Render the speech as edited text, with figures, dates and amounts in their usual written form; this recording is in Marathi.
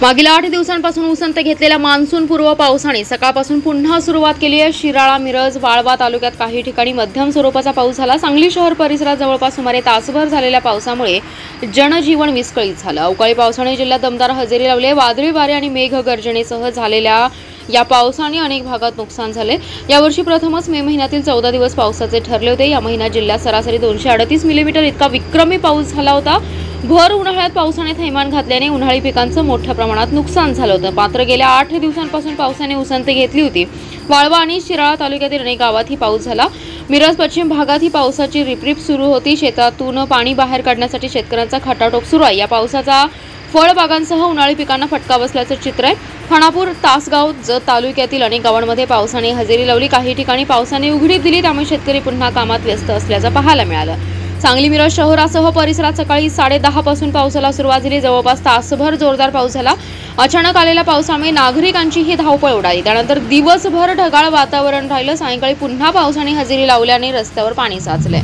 मागील 8 दिवसांपासून उसंत घेतलेल्या मान्सूनपूर्व पावसाने सकाळपासून पुन्हा सुरुवात केली आहे। शिराळा, मिरज, वाळवा तालुक्यात काही ठिकाणी मध्यम स्वरूपाचा पाऊस झाला। सांगली शहर परिसरात जवळपास सुमारे तासभर झालेल्या पावसामुळे जनजीवन विस्कळीत झालं। अवकाळी पावसाने जिल्ह्यात दमदार हजेरी लावली। वादळी वारे आणि मेघगर्जनेसह झालेल्या या पावसाने अनेक भागात नुकसान झाले। यावर्षी प्रथमच मे महिन्यातील 14 दिवस पावसाचे ठरले होते। या महिन्यात जिल्ह्यात सरासरी 238 मिलीमीटर इतका विक्रमी पाऊस झाला होता। भर उन्हाळ्यात पावसाने थैमान घातल्याने उन्हाळी पिकांचं मोठ्या प्रमाणात नुकसान झालं होतं। मात्र गेल्या 8 दिवसांपासून पावसाने उसंत घेतली होती। वाळवा आणि शिराळा तालुक्यातील अनेक गावात ही पाऊस झाला। मिरज पश्चिम भागात ही पावसाची रिपरिप सुरू होती। शेतातून पाणी बाहेर काढण्यासाठी शेतकऱ्यांचा खटाटोप सुरू आहे। या पावसाचा फळबागांसह उन्हाळी पिकांना फटका बसल्याचं चित्र आहे। खानापूर, तासगाव, जत तालुक्यातील अनेक गावांमध्ये पावसाने हजेरी लावली। काही ठिकाणी पावसाने उघडीप दिली, त्यामुळे शेतकरी पुन्हा कामात व्यस्त असल्याचं पाहायला मिळालं। सांगली मिरज शहरासह परिसरात सकाळी 10:30 पासून पावसाला सुरुवात झाली। जवळपास तासभर जोरदार पाऊस झाला। अचानक आलेल्या पावसामुळे नागरिकांची ही धावपळ उडाली। त्यानंतर दिवसभर ढगाळ वातावरण राहिलं। सायंकाळी पुन्हा पावसाने हजेरी लावल्याने रस्त्यावर पाणी साचले।